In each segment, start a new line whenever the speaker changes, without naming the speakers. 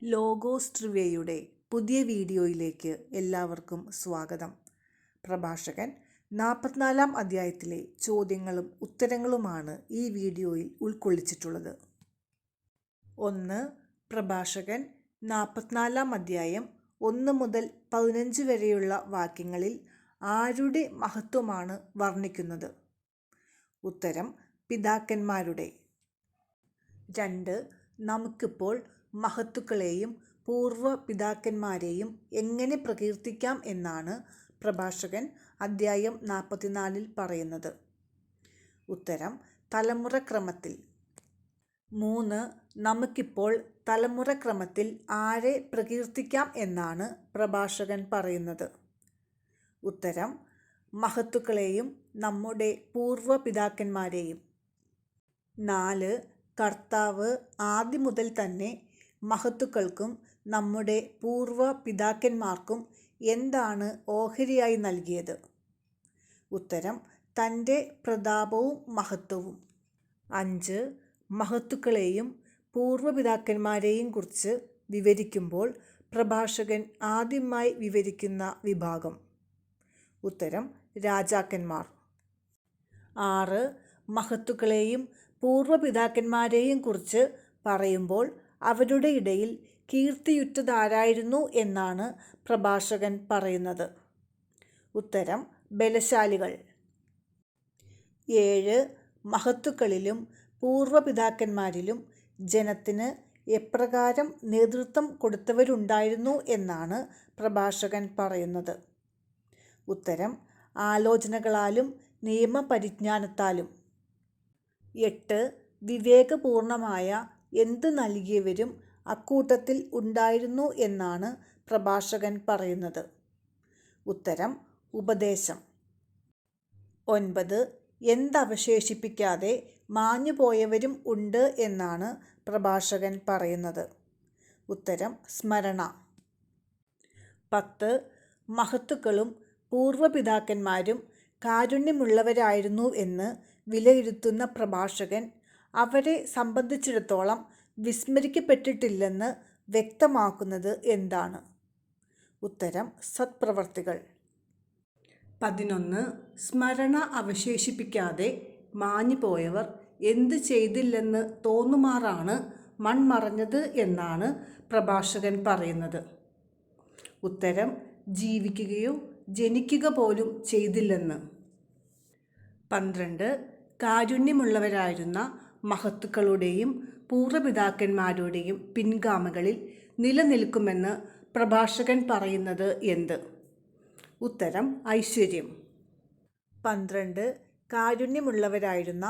Logos ട്രിവിയയുടെ പുതിയ വീഡിയോയിലേക്ക് എല്ലാവർക്കും സ്വാഗതം. പ്രഭാഷകൻ 44-ാം അധ്യായത്തിലെ ചോദ്യങ്ങളും ഉത്തരങ്ങളുമാണ് ഈ വീഡിയോയിൽ ഉൾക്കൊള്ളിച്ചിട്ടുള്ളത്. 1. പ്രഭാഷകൻ 44-ാം അധ്യായം 1 മുതൽ 15 വരെയുള്ള വാക്യങ്ങളിൽ ആരുടെ മഹത്വമാണ് വർണ്ണിക്കുന്നത്? ഉത്തരം: പിതാക്കന്മാരുടെ. 2. നമുക്കിപ്പോൾ മഹത്തുക്കളെയും പൂർവ്വ പിതാക്കന്മാരെയും എങ്ങനെ പ്രകീർത്തിക്കാം എന്നാണ് പ്രഭാഷകൻ അധ്യായം 44-ൽ പറയുന്നത്. ഉത്തരം: തലമുറക്രമത്തിൽ. 3. നമുക്കിപ്പോൾ തലമുറക്രമത്തിൽ ആരെ പ്രകീർത്തിക്കാം എന്നാണ് പ്രഭാഷകൻ പറയുന്നത്? ഉത്തരം: മഹത്തുക്കളെയും നമ്മുടെ പൂർവ്വ പിതാക്കന്മാരെയും. 4. കർത്താവ് ആദ്യം മുതൽ തന്നെ മഹത്തുക്കൾക്കും നമ്മുടെ പൂർവ്വ പിതാക്കന്മാർക്കും എന്താണ് ഓഹരിയായി നൽകിയത്? ഉത്തരം: തൻ്റെ പ്രതാപവും മഹത്വവും. 5. മഹത്തുക്കളെയും പൂർവ്വ പിതാക്കന്മാരെയും കുറിച്ച് വിവരിക്കുമ്പോൾ പ്രഭാഷകൻ ആദ്യമായി വിവരിക്കുന്ന വിഭാഗം? ഉത്തരം: രാജാക്കന്മാർ. 6. മഹത്തുക്കളെയും പൂർവ്വ പിതാക്കന്മാരെയും കുറിച്ച് പറയുമ്പോൾ അവരുടെ ഇടയിൽ കീർത്തിയുറ്റതാരായിരുന്നു എന്നാണ് പ്രഭാഷകൻ പറയുന്നത്? ഉത്തരം: ബലശാലികൾ. 7. മഹത്തുക്കളിലും പൂർവ്വ പിതാക്കന്മാരിലും ജനത്തിന് എപ്രകാരം നേതൃത്വം കൊടുത്തവരുണ്ടായിരുന്നു എന്നാണ് പ്രഭാഷകൻ പറയുന്നത്? ഉത്തരം: ആലോചനകളാലും നിയമപരിജ്ഞാനത്താലും. 8. വിവേകപൂർണമായ എന്ത് നൽകിയവരും അക്കൂട്ടത്തിൽ ഉണ്ടായിരുന്നു എന്നാണ് പ്രഭാഷകൻ പറയുന്നത്? ഉത്തരം: ഉപദേശം. 9. എന്തവശേഷിപ്പിക്കാതെ മാഞ്ഞുപോയവരും ഉണ്ട് എന്നാണ് പ്രഭാഷകൻ പറയുന്നത്? ഉത്തരം: സ്മരണ. 10. മഹത്തുക്കളും പൂർവ്വ പിതാക്കന്മാരും കാരുണ്യമുള്ളവരായിരുന്നു എന്ന് വിലയിരുത്തുന്ന പ്രഭാഷകൻ അവരെ സംബന്ധിച്ചിടത്തോളം വിസ്മരിക്കപ്പെട്ടിട്ടില്ലെന്ന് വ്യക്തമാക്കുന്നത് എന്താണ്? ഉത്തരം: സത്പ്രവർത്തികൾ. 11. സ്മരണ അവശേഷിപ്പിക്കാതെ മാഞ്ഞുപോയവർ എന്ത് ചെയ്തില്ലെന്ന് തോന്നുമാറാണ് മൺമറഞ്ഞത് എന്നാണ് പ്രഭാഷകൻ പറയുന്നത്? ഉത്തരം: ജീവിക്കുകയോ ജനിക്കുക പോലും ചെയ്തില്ലെന്ന്. 12. കാരുണ്യമുള്ളവരായിരുന്ന മഹത്തുക്കളുടെയും പൂർവ്വപിതാക്കന്മാരുടെയും പിൻഗാമികളിൽ നിലനിൽക്കുമെന്ന് പ്രഭാഷകൻ പറയുന്നത് എന്ത്? ഉത്തരം: ഐശ്വര്യം. 12. കാരുണ്യമുള്ളവരായിരുന്ന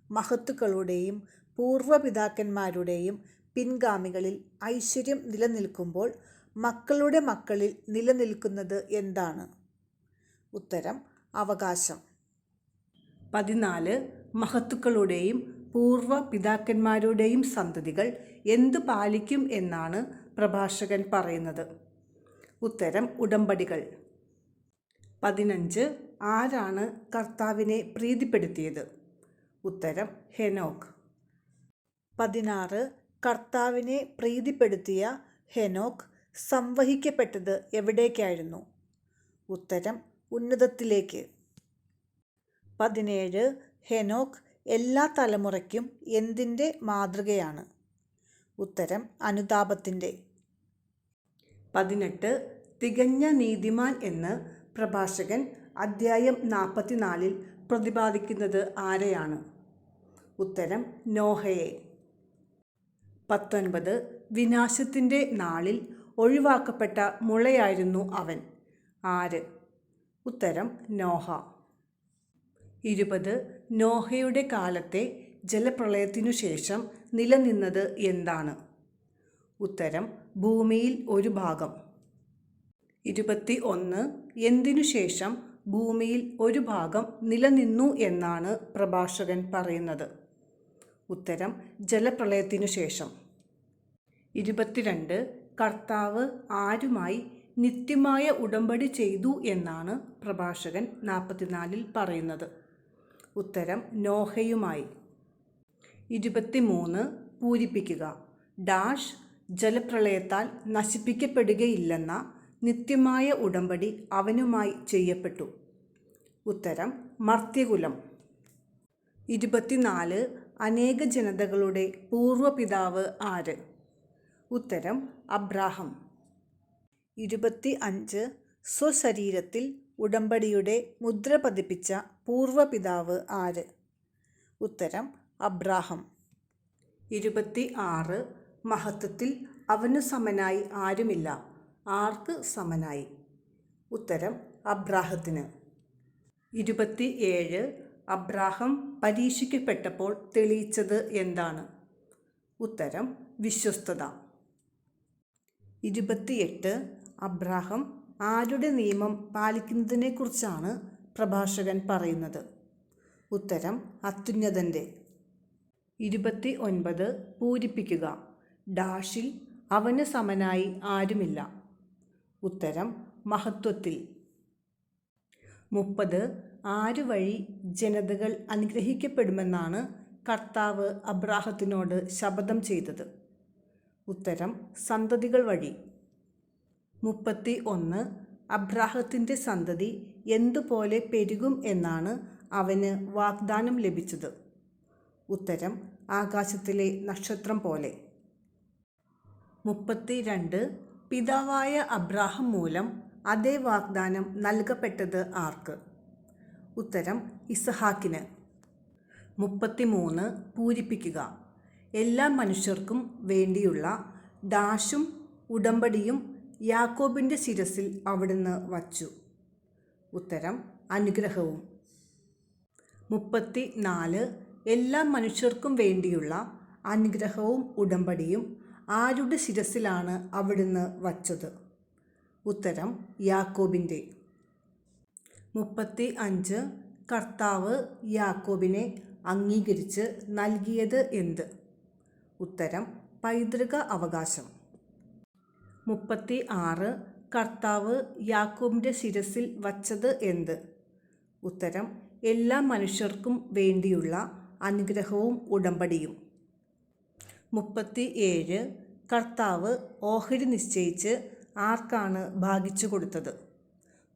മഹത്തുക്കളുടെയും പൂർവ്വ പിതാക്കന്മാരുടെയും പിൻഗാമികളിൽ ഐശ്വര്യം നിലനിൽക്കുമ്പോൾ മക്കളുടെ മക്കളിൽ നിലനിൽക്കുന്നത് എന്താണ്? ഉത്തരം: അവകാശം. 14. മഹത്തുക്കളുടെയും പൂർവ്വ പിതാക്കന്മാരുടെയും സന്തതികൾ എന്തു പാലിക്കും എന്നാണ് പ്രഭാഷകൻ പറയുന്നത്? ഉത്തരം: ഉടമ്പടികൾ. 15. ആരാണ് കർത്താവിനെ പ്രീതിപ്പെടുത്തിയത്? ഉത്തരം: ഹെനോക്ക്. 16. കർത്താവിനെ പ്രീതിപ്പെടുത്തിയ ഹെനോക്ക് സംവഹിക്കപ്പെട്ടത് എവിടേക്കായിരുന്നു? ഉത്തരം: ഉന്നതത്തിലേക്ക്. 17. ഹെനോക്ക് എല്ലാ തലമുറയ്ക്കും എന്തിൻ്റെ മാതൃകയാണ്? ഉത്തരം: അനുതാപത്തിൻ്റെ. 18. തികഞ്ഞ നീതിമാൻ എന്ന് പ്രഭാഷകൻ അധ്യായം 44-ൽ പ്രതിപാദിക്കുന്നത് ആരെയാണ്? ഉത്തരം: നോഹയെ. 19. വിനാശത്തിൻ്റെ നാളിൽ ഒഴിവാക്കപ്പെട്ട മുളയായിരുന്നു അവൻ. ആര്? ഉത്തരം: നോഹ. 20. നോഹയുടെ കാലത്തെ ജലപ്രളയത്തിനു ശേഷം നിലനിന്നത് എന്താണ്? ഉത്തരം: ഭൂമിയിൽ ഒരു ഭാഗം. 21. എന്തിനു ശേഷം ഭൂമിയിൽ ഒരു ഭാഗം നിലനിന്നു എന്നാണ് പ്രഭാഷകൻ പറയുന്നത്? ഉത്തരം: ജലപ്രളയത്തിനു ശേഷം. 22. കർത്താവ് ആരുമായി നിത്യമായ ഉടമ്പടി ചെയ്തു എന്നാണ് പ്രഭാഷകൻ 44-ൽ പറയുന്നത്? ഉത്തരം: നോഹയുമായി. 23. പൂരിപ്പിക്കുക. ജലപ്രളയത്താൽ നശിപ്പിക്കപ്പെടുകയില്ലെന്ന നിത്യമായ ഉടമ്പടി അവനുമായി ചെയ്യപ്പെട്ടു. ഉത്തരം മർത്യകുലം. 24 അനേക ജനതകളുടെ പൂർവ്വപിതാവ് ആര്? ഉത്തരം അബ്രാഹം. 25 സ്വശരീരത്തിൽ ഉടമ്പടിയുടെ മുദ്ര പതിപ്പിച്ച പൂർവ്വപിതാവ് ആര്? ഉത്തരം അബ്രാഹം. 26 മഹത്വത്തിൽ അവനു സമനായി ആരുമില്ല. ആർക്ക് സമനായി? ഉത്തരം അബ്രാഹത്തിന്. 27 അബ്രാഹം പരീക്ഷിക്കപ്പെട്ടപ്പോൾ തെളിയിച്ചത് എന്താണ്? ഉത്തരം വിശ്വസ്തത. 28 അബ്രാഹം ആരുടെ നിയമം പാലിക്കുന്നതിനെക്കുറിച്ചാണ് പ്രഭാഷകൻ പറയുന്നത്? ഉത്തരം അത്യുന്നതൻ്റെ. 29 പൂരിപ്പിക്കുക. ഡാഷിൽ അവന് സമനായി ആരുമില്ല. ഉത്തരം മഹത്വത്തിൽ. 30 ആര് വഴി ജനതകൾ അനുഗ്രഹിക്കപ്പെടുമെന്നാണ് കർത്താവ് അബ്രാഹത്തിനോട് ശപഥം ചെയ്തത്? ഉത്തരം സന്തതികൾ വഴി. 31 അബ്രാഹത്തിൻ്റെ സന്തതി എന്തുപോലെ പെരുകും എന്നാണ് അവന് വാഗ്ദാനം ലഭിച്ചത്? ഉത്തരം ആകാശത്തിലെ നക്ഷത്രം പോലെ. 32 പിതാവായ അബ്രാഹം മൂലം അതേ വാഗ്ദാനം നൽകപ്പെട്ടത് ആർക്ക്? ഉത്തരം ഇസഹാക്കിന്. 33 പൂരിപ്പിക്കുക. എല്ലാ മനുഷ്യർക്കും വേണ്ടിയുള്ള ഡാഷും ഉടമ്പടിയും യാക്കോബിൻ്റെ ശിരസിൽ അവിടുന്ന് വച്ചു. ഉത്തരം അനുഗ്രഹവും. 34 എല്ലാ മനുഷ്യർക്കും വേണ്ടിയുള്ള അനുഗ്രഹവും ഉടമ്പടിയും ആരുടെ ശിരസിലാണ് അവിടുന്ന് വച്ചത്? ഉത്തരം യാക്കോബിൻ്റെ. 35 കർത്താവ് യാക്കോബിനെ അംഗീകരിച്ച് നൽകിയത് എന്ത്? ഉത്തരം പൈതൃക അവകാശം. 36 കർത്താവ് യാക്കോബിൻ്റെ ശിരസിൽ വച്ചത് എന്ത്? ഉത്തരം എല്ലാ മനുഷ്യർക്കും വേണ്ടിയുള്ള അനുഗ്രഹവും ഉടമ്പടിയും. 37 കർത്താവ് ഓഹരി നിശ്ചയിച്ച് ആർക്കാണ് ഭാഗിച്ചു കൊടുത്തത്?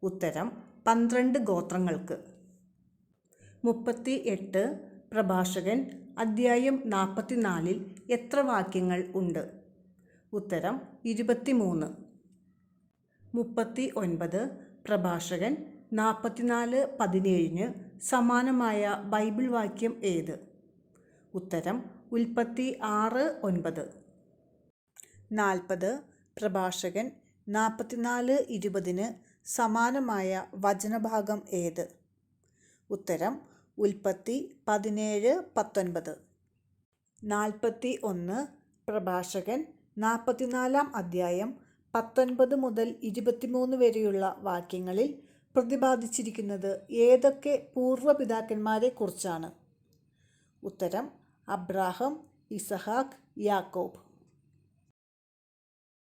ഉത്തരം 12 ഗോത്രങ്ങൾക്ക്. 38 പ്രഭാഷകൻ അദ്ധ്യായം 44 എത്ര വാക്യങ്ങൾ ഉണ്ട്? ഉത്തരം 23. 39 പ്രഭാഷകൻ 44:17 സമാനമായ ബൈബിൾ വാക്യം ഏത്? ഉത്തരം ഉൽപ്പത്തി 6:9. 40 പ്രഭാഷകൻ 44:20 സമാനമായ വചനഭാഗം ഏത്? ഉത്തരം ഉൽപ്പത്തി 17:19. 41 പ്രഭാഷകൻ 44 അധ്യായം 19 മുതൽ 23 വരെയുള്ള വാക്യങ്ങളിൽ പ്രതിപാദിച്ചിരിക്കുന്നത് ഏതൊക്കെ പൂർവ്വപിതാക്കന്മാരെ കുറിച്ചാണ്? ഉത്തരം അബ്രാഹം, ഇസഹാക്ക്, യാക്കോബ്.